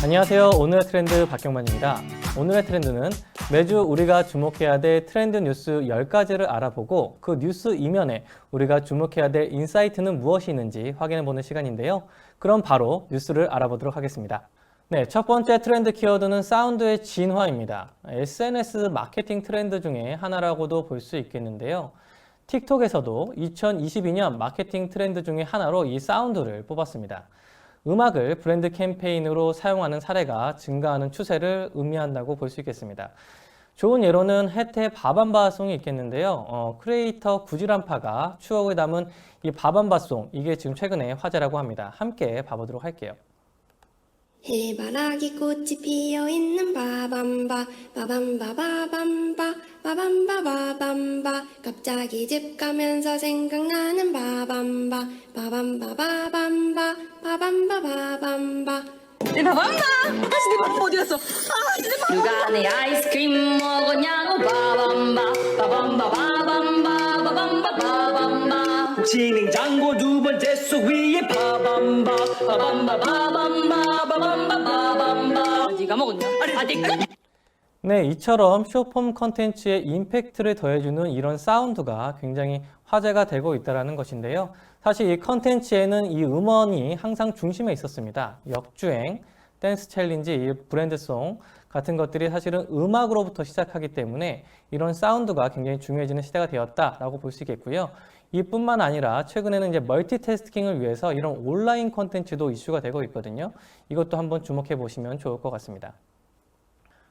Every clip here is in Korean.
안녕하세요. 오늘의 트렌드 박경만입니다. 오늘의 트렌드는 매주 우리가 주목해야 될 트렌드 뉴스 10가지를 알아보고 그 뉴스 이면에 우리가 주목해야 될 인사이트는 무엇이 있는지 확인해보는 시간인데요. 그럼 바로 뉴스를 알아보도록 하겠습니다. 네, 첫 번째 트렌드 키워드는 사운드의 진화입니다. SNS 마케팅 트렌드 중에 하나라고도 볼 수 있겠는데요. 틱톡에서도 2022년 마케팅 트렌드 중에 하나로 이 사운드를 뽑았습니다. 음악을 브랜드 캠페인으로 사용하는 사례가 증가하는 추세를 의미한다고 볼 수 있겠습니다. 좋은 예로는 혜태 바밤바송이 있겠는데요. 크리에이터 구지란파가 추억을 담은 이 바밤바송, 이게 지금 최근에 화제라고 합니다. 함께 봐보도록 할게요. 해바라기 꽃이 피어있는 바밤바 바밤바 바밤바 바밤바 바밤바 갑자기 집 가면서 생각나는 바밤바 바밤바 바밤바 바밤바 바밤바 내 밥 안 나! 다시 내 밥 어디 갔어? 아, 내 밥! 누가 내 아이스크림 먹었냐고 바밤바 바밤바 바밤바 바밤바 바밤바 혹시 냉장고 두 번째 속 위에 바밤바 바밤바 바밤바 바밤바 바밤바 네가 먹었냐? 아니 끝! 네, 이처럼 쇼폼 컨텐츠의 임팩트를 더해주는 이런 사운드가 굉장히 화제가 되고 있다는 것인데요. 사실 이 컨텐츠에는 이 음원이 항상 중심에 있었습니다. 역주행, 댄스 챌린지, 이 브랜드송 같은 것들이 사실은 음악으로부터 시작하기 때문에 이런 사운드가 굉장히 중요해지는 시대가 되었다라고 볼 수 있겠고요. 이뿐만 아니라 최근에는 이제 멀티태스킹을 위해서 이런 온라인 컨텐츠도 이슈가 되고 있거든요. 이것도 한번 주목해 보시면 좋을 것 같습니다.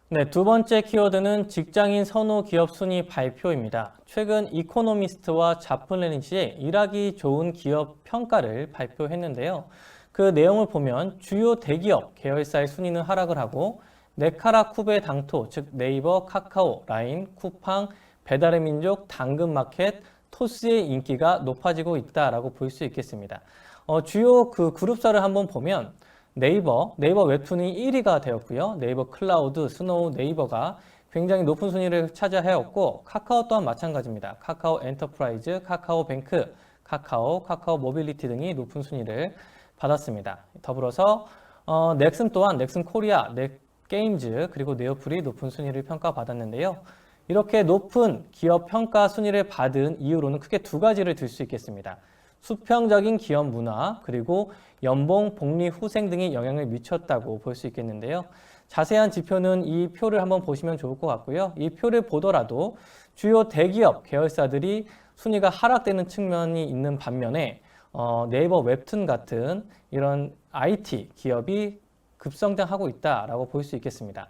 네, 두 번째 키워드는 직장인 선호 기업 순위 발표입니다. 최근 이코노미스트와 자플래닛이 일하기 좋은 기업 평가를 발표했는데요. 그 내용을 보면 주요 대기업 계열사의 순위는 하락을 하고 네카라 쿠베 당토, 즉 네이버, 카카오, 라인, 쿠팡, 배달의 민족, 당근마켓, 토스의 인기가 높아지고 있다라고 볼 수 있겠습니다. 주요 그 그룹사를 한번 보면 네이버 웹툰이 1위가 되었고요. 네이버 클라우드, 스노우, 네이버가 굉장히 높은 순위를 차지하였고 카카오 또한 마찬가지입니다. 카카오 엔터프라이즈, 카카오뱅크, 카카오 모빌리티 등이 높은 순위를 받았습니다. 더불어서 넥슨 또한 넥슨 코리아, 넷게임즈 그리고 네오플이 높은 순위를 평가받았는데요. 이렇게 높은 기업 평가 순위를 받은 이유로는 크게 두 가지를 들 수 있겠습니다. 수평적인 기업 문화 그리고 연봉, 복리, 후생 등이 영향을 미쳤다고 볼 수 있겠는데요. 자세한 지표는 이 표를 한번 보시면 좋을 것 같고요. 이 표를 보더라도 주요 대기업 계열사들이 순위가 하락되는 측면이 있는 반면에 네이버 웹툰 같은 이런 IT 기업이 급성장하고 있다라고 볼 수 있겠습니다.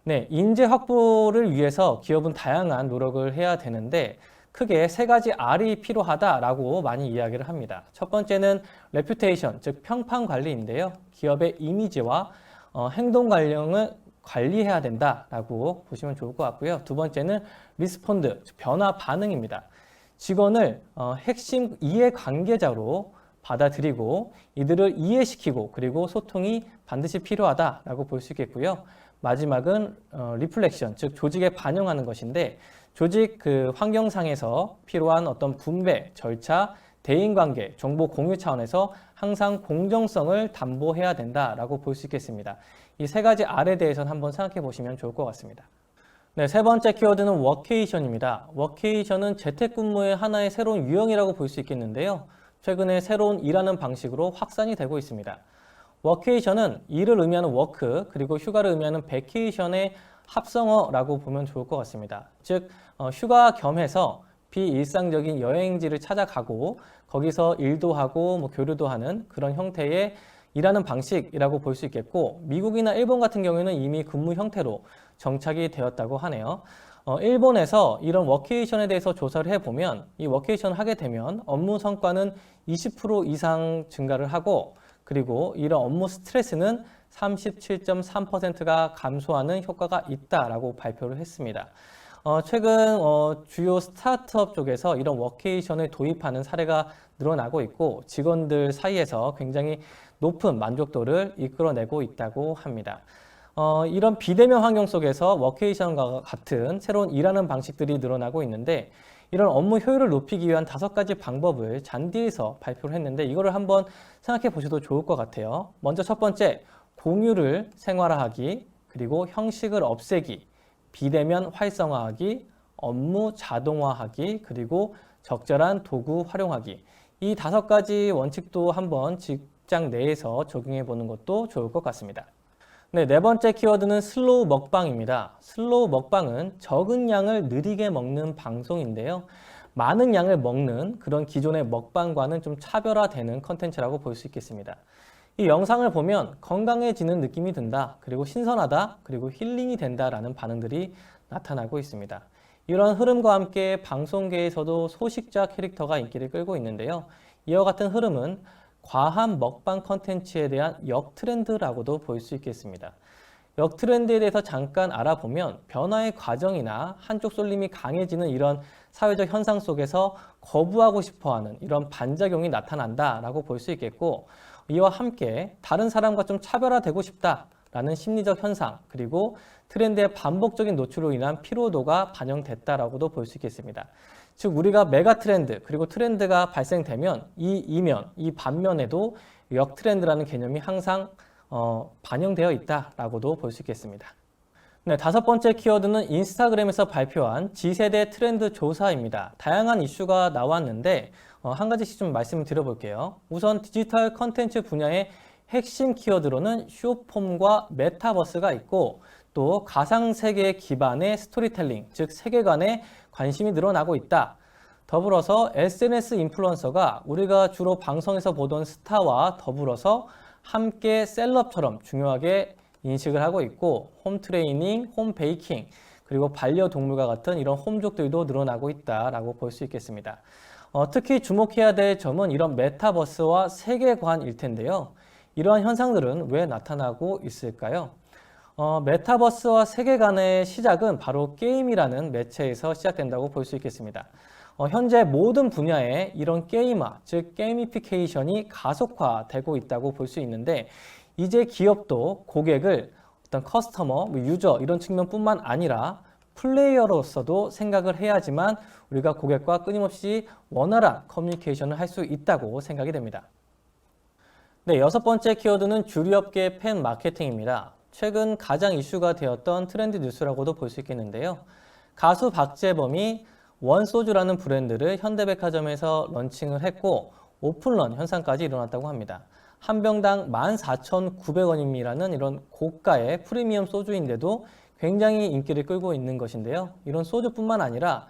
네, 인재 확보를 위해서 기업은 다양한 노력을 해야 되는데 크게 세 가지 R이 필요하다라고 많이 이야기를 합니다. 첫 번째는 레퓨테이션, 즉 평판 관리인데요. 기업의 이미지와 행동 관령을 관리해야 된다라고 보시면 좋을 것 같고요. 두 번째는 리스폰드, 즉 변화 반응입니다. 직원을 핵심 이해 관계자로 받아들이고 이들을 이해시키고 그리고 소통이 반드시 필요하다라고 볼 수 있겠고요. 마지막은 리플렉션, 즉 조직에 반영하는 것인데 조직 그 환경상에서 필요한 어떤 분배, 절차, 대인관계, 정보 공유 차원에서 항상 공정성을 담보해야 된다라고 볼 수 있겠습니다. 이 세 가지 R에 대해서는 한번 생각해 보시면 좋을 것 같습니다. 네, 세 번째 키워드는 워케이션입니다. 워케이션은 재택근무의 하나의 새로운 유형이라고 볼 수 있겠는데요. 최근에 새로운 일하는 방식으로 확산이 되고 있습니다. 워케이션은 일을 의미하는 워크 그리고 휴가를 의미하는 베케이션의 합성어라고 보면 좋을 것 같습니다. 즉 휴가 겸해서 비일상적인 여행지를 찾아가고 거기서 일도 하고 교류도 하는 그런 형태의 일하는 방식이라고 볼 수 있겠고 미국이나 일본 같은 경우에는 이미 근무 형태로 정착이 되었다고 하네요. 일본에서 이런 워케이션에 대해서 조사를 해보면 이 워케이션을 하게 되면 업무 성과는 20% 이상 증가를 하고 그리고 이런 업무 스트레스는 37.3%가 감소하는 효과가 있다라고 발표를 했습니다. 최근 주요 스타트업 쪽에서 이런 워케이션을 도입하는 사례가 늘어나고 있고 직원들 사이에서 굉장히 높은 만족도를 이끌어내고 있다고 합니다. 이런 비대면 환경 속에서 워케이션과 같은 새로운 일하는 방식들이 늘어나고 있는데 이런 업무 효율을 높이기 위한 5가지 방법을 잔디에서 발표를 했는데 이거를 한번 생각해 보셔도 좋을 것 같아요. 먼저 첫 번째, 공유를 생활화하기, 그리고 형식을 없애기, 비대면 활성화하기, 업무 자동화하기, 그리고 적절한 도구 활용하기. 이 5가지 원칙도 한번 직장 내에서 적용해 보는 것도 좋을 것 같습니다. 네, 네 번째 키워드는 슬로우 먹방입니다. 슬로우 먹방은 적은 양을 느리게 먹는 방송인데요. 많은 양을 먹는 그런 기존의 먹방과는 좀 차별화되는 컨텐츠라고 볼 수 있겠습니다. 이 영상을 보면 건강해지는 느낌이 든다, 그리고 신선하다, 그리고 힐링이 된다라는 반응들이 나타나고 있습니다. 이런 흐름과 함께 방송계에서도 소식자 캐릭터가 인기를 끌고 있는데요. 이와 같은 흐름은 과한 먹방 컨텐츠에 대한 역트렌드라고도 볼 수 있겠습니다. 역트렌드에 대해서 잠깐 알아보면 변화의 과정이나 한쪽 쏠림이 강해지는 이런 사회적 현상 속에서 거부하고 싶어하는 이런 반작용이 나타난다라고 볼 수 있겠고, 이와 함께 다른 사람과 좀 차별화되고 싶다라는 심리적 현상, 그리고 트렌드의 반복적인 노출로 인한 피로도가 반영됐다라고도 볼 수 있겠습니다. 즉 우리가 메가 트렌드 그리고 트렌드가 발생되면 이 이면, 이 반면에도 역트렌드라는 개념이 항상 반영되어 있다라고도 볼 수 있겠습니다. 네, 5번째 키워드는 인스타그램에서 발표한 G세대 트렌드 조사입니다. 다양한 이슈가 나왔는데 한 가지씩 좀 말씀을 드려볼게요. 우선 디지털 컨텐츠 분야의 핵심 키워드로는 숏폼과 메타버스가 있고, 또 가상세계 기반의 스토리텔링, 즉 세계관에 관심이 늘어나고 있다. 더불어서 SNS 인플루언서가 우리가 주로 방송에서 보던 스타와 더불어서 함께 셀럽처럼 중요하게 인식을 하고 있고, 홈 트레이닝, 홈 베이킹, 그리고 반려동물과 같은 이런 홈족들도 늘어나고 있다라고 볼 수 있겠습니다. 특히 주목해야 될 점은 이런 메타버스와 세계관일 텐데요. 이러한 현상들은 왜 나타나고 있을까요? 메타버스와 세계관의 시작은 바로 게임이라는 매체에서 시작된다고 볼 수 있겠습니다. 현재 모든 분야에 이런 게임화, 즉 게이미피케이션이 가속화되고 있다고 볼 수 있는데, 이제 기업도 고객을 어떤 커스터머, 유저 이런 측면뿐만 아니라 플레이어로서도 생각을 해야지만 우리가 고객과 끊임없이 원활한 커뮤니케이션을 할 수 있다고 생각이 됩니다. 네, 6번째 키워드는 주류업계 팬 마케팅입니다. 최근 가장 이슈가 되었던 트렌드 뉴스라고도 볼 수 있겠는데요. 가수 박재범이 원소주라는 브랜드를 현대백화점에서 런칭을 했고, 오픈런 현상까지 일어났다고 합니다. 한 병당 14,900원이라는 이런 고가의 프리미엄 소주인데도 굉장히 인기를 끌고 있는 것인데요. 이런 소주뿐만 아니라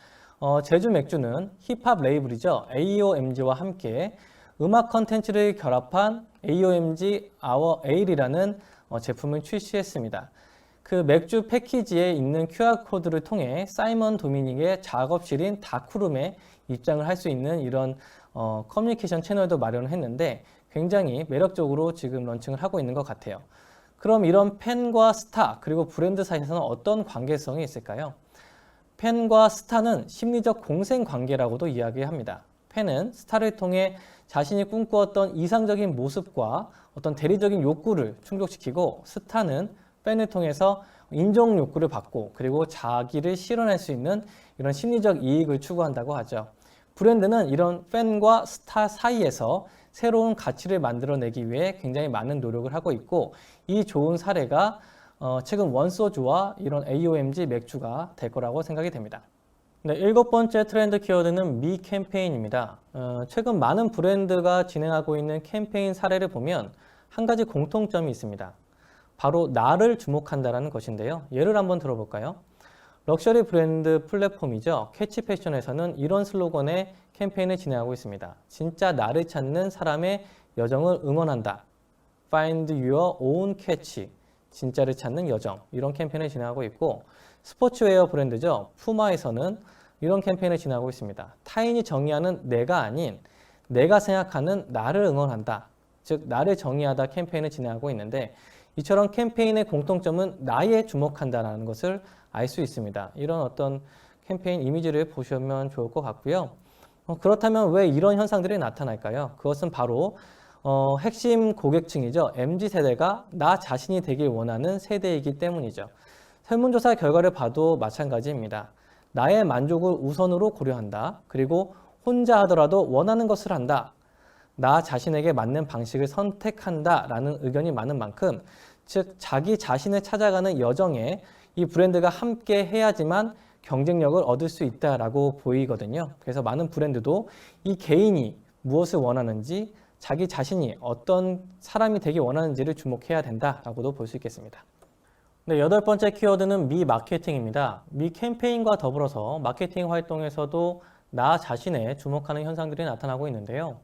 제주 맥주는 힙합 레이블이죠. AOMG와 함께 음악 컨텐츠를 결합한 AOMG Our Ale이라는 제품을 출시했습니다. 그 맥주 패키지에 있는 QR코드를 통해 사이먼 도미닉의 작업실인 다크룸에 입장을 할 수 있는 이런 커뮤니케이션 채널도 마련을 했는데, 굉장히 매력적으로 지금 런칭을 하고 있는 것 같아요. 그럼 이런 팬과 스타 그리고 브랜드 사이에서는 어떤 관계성이 있을까요? 팬과 스타는 심리적 공생 관계라고도 이야기합니다. 팬은 스타를 통해 자신이 꿈꾸었던 이상적인 모습과 어떤 대리적인 욕구를 충족시키고, 스타는 팬을 통해서 인정 욕구를 받고 그리고 자기를 실현할 수 있는 이런 심리적 이익을 추구한다고 하죠. 브랜드는 이런 팬과 스타 사이에서 새로운 가치를 만들어내기 위해 굉장히 많은 노력을 하고 있고, 이 좋은 사례가 최근 원소주와 이런 AOMG 맥주가 될 거라고 생각이 됩니다. 네, 7번째 트렌드 키워드는 미 캠페인입니다. 최근 많은 브랜드가 진행하고 있는 캠페인 사례를 보면 한 가지 공통점이 있습니다. 바로 나를 주목한다는 것인데요. 예를 한번 들어볼까요? 럭셔리 브랜드 플랫폼이죠. 캐치패션에서는 이런 슬로건의 캠페인을 진행하고 있습니다. 진짜 나를 찾는 사람의 여정을 응원한다. Find your own catch. 진짜를 찾는 여정. 이런 캠페인을 진행하고 있고, 스포츠웨어 브랜드죠. 푸마에서는 이런 캠페인을 진행하고 있습니다. 타인이 정의하는 내가 아닌 내가 생각하는 나를 응원한다. 즉 나를 정의하다 캠페인을 진행하고 있는데, 이처럼 캠페인의 공통점은 나에 주목한다는 것을 알 수 있습니다. 이런 어떤 캠페인 이미지를 보시면 좋을 것 같고요. 그렇다면 왜 이런 현상들이 나타날까요? 그것은 바로 핵심 고객층이죠. MZ세대가 나 자신이 되길 원하는 세대이기 때문이죠. 설문조사 결과를 봐도 마찬가지입니다. 나의 만족을 우선으로 고려한다. 그리고 혼자 하더라도 원하는 것을 한다. 나 자신에게 맞는 방식을 선택한다 라는 의견이 많은 만큼 즉 자기 자신을 찾아가는 여정에 이 브랜드가 함께 해야지만 경쟁력을 얻을 수 있다라고 보이거든요. 그래서 많은 브랜드도 이 개인이 무엇을 원하는지, 자기 자신이 어떤 사람이 되기 원하는지를 주목해야 된다라고도 볼 수 있겠습니다. 네, 여덟 번째 키워드는 미 마케팅입니다. 미 캠페인과 더불어서 마케팅 활동에서도 나 자신에 주목하는 현상들이 나타나고 있는데요.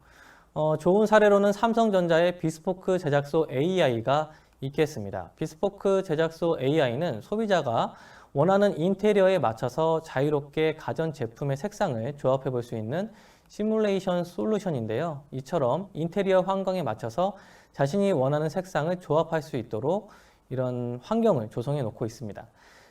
좋은 사례로는 삼성전자의 비스포크 제작소 AI가 있겠습니다. 비스포크 제작소 AI는 소비자가 원하는 인테리어에 맞춰서 자유롭게 가전제품의 색상을 조합해 볼 수 있는 시뮬레이션 솔루션인데요. 이처럼 인테리어 환경에 맞춰서 자신이 원하는 색상을 조합할 수 있도록 이런 환경을 조성해 놓고 있습니다.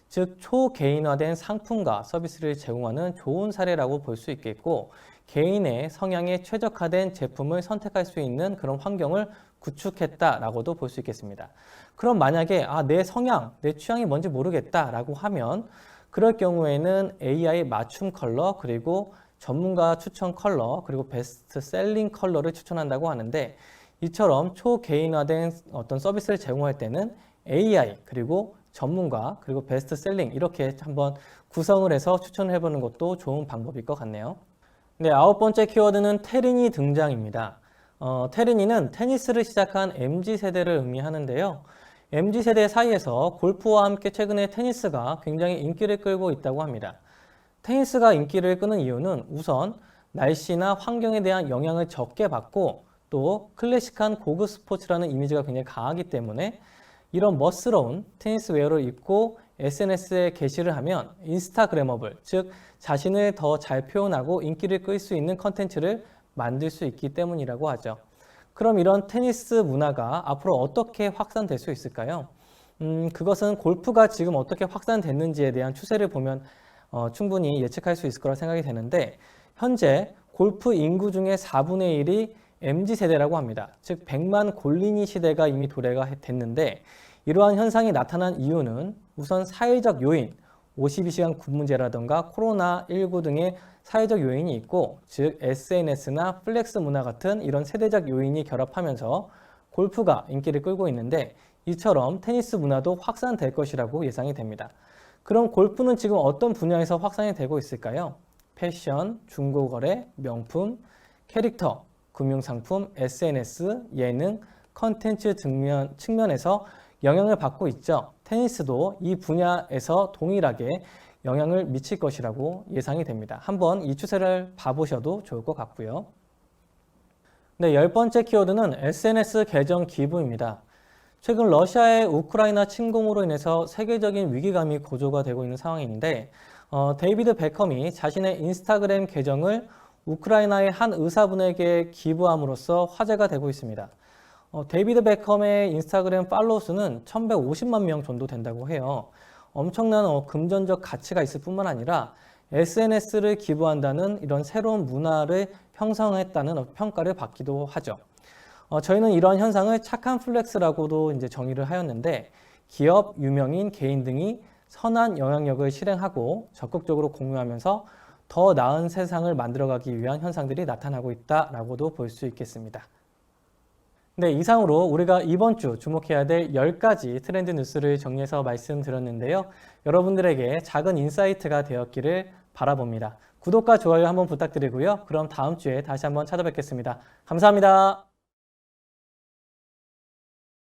즉 초개인화된 상품과 서비스를 제공하는 좋은 사례라고 볼 수 있겠고, 개인의 성향에 최적화된 제품을 선택할 수 있는 그런 환경을 구축했다라고도 볼 수 있겠습니다. 그럼 만약에 내 성향, 내 취향이 뭔지 모르겠다라고 하면 그럴 경우에는 AI 맞춤 컬러, 그리고 전문가 추천 컬러, 그리고 베스트 셀링 컬러를 추천한다고 하는데, 이처럼 초개인화된 어떤 서비스를 제공할 때는 AI, 그리고 전문가, 그리고 베스트 셀링 이렇게 한번 구성을 해서 추천을 해보는 것도 좋은 방법일 것 같네요. 네, 아홉 번째 키워드는 테린이 등장입니다. 테린이는 테니스를 시작한 MZ세대를 의미하는데요. MZ세대 사이에서 골프와 함께 최근에 테니스가 굉장히 인기를 끌고 있다고 합니다. 테니스가 인기를 끄는 이유는 우선 날씨나 환경에 대한 영향을 적게 받고 또 클래식한 고급 스포츠라는 이미지가 굉장히 강하기 때문에 이런 멋스러운 테니스 웨어를 입고 SNS에 게시를 하면 인스타그래머블, 즉 자신을 더 잘 표현하고 인기를 끌 수 있는 컨텐츠를 만들 수 있기 때문이라고 하죠. 그럼 이런 테니스 문화가 앞으로 어떻게 확산될 수 있을까요? 그것은 골프가 지금 어떻게 확산됐는지에 대한 추세를 보면 충분히 예측할 수 있을 거라 생각이 되는데, 현재 골프 인구 중에 4분의 1이 MZ세대라고 합니다. 즉 100만 골린이 시대가 이미 도래가 됐는데, 이러한 현상이 나타난 이유는 우선 사회적 요인, 52시간 근무제라든가 코로나19 등의 사회적 요인이 있고, 즉 SNS나 플렉스 문화 같은 이런 세대적 요인이 결합하면서 골프가 인기를 끌고 있는데, 이처럼 테니스 문화도 확산될 것이라고 예상이 됩니다. 그럼 골프는 지금 어떤 분야에서 확산이 되고 있을까요? 패션, 중고거래, 명품, 캐릭터, 금융상품, SNS, 예능, 컨텐츠 측면에서 영향을 받고 있죠. 테니스도 이 분야에서 동일하게 영향을 미칠 것이라고 예상이 됩니다. 한번 이 추세를 봐보셔도 좋을 것 같고요. 네, 열 번째 키워드는 SNS 계정 기부입니다. 최근 러시아의 우크라이나 침공으로 인해서 세계적인 위기감이 고조가 되고 있는 상황인데, 데이비드 베컴이 자신의 인스타그램 계정을 우크라이나의 한 의사분에게 기부함으로써 화제가 되고 있습니다. 데이비드 베컴의 인스타그램 팔로우 수는 1150만 명 정도 된다고 해요. 엄청난 금전적 가치가 있을 뿐만 아니라 SNS를 기부한다는 이런 새로운 문화를 형성했다는 평가를 받기도 하죠. 저희는 이러한 현상을 착한 플렉스라고도 이제 정의를 하였는데, 기업, 유명인, 개인 등이 선한 영향력을 실행하고 적극적으로 공유하면서 더 나은 세상을 만들어가기 위한 현상들이 나타나고 있다라고도 볼 수 있겠습니다. 네, 이상으로 우리가 이번 주 주목해야 될 10가지 트렌드 뉴스를 정리해서 말씀드렸는데요. 여러분들에게 작은 인사이트가 되었기를 바라봅니다. 구독과 좋아요 한번 부탁드리고요. 그럼 다음 주에 다시 한번 찾아뵙겠습니다. 감사합니다.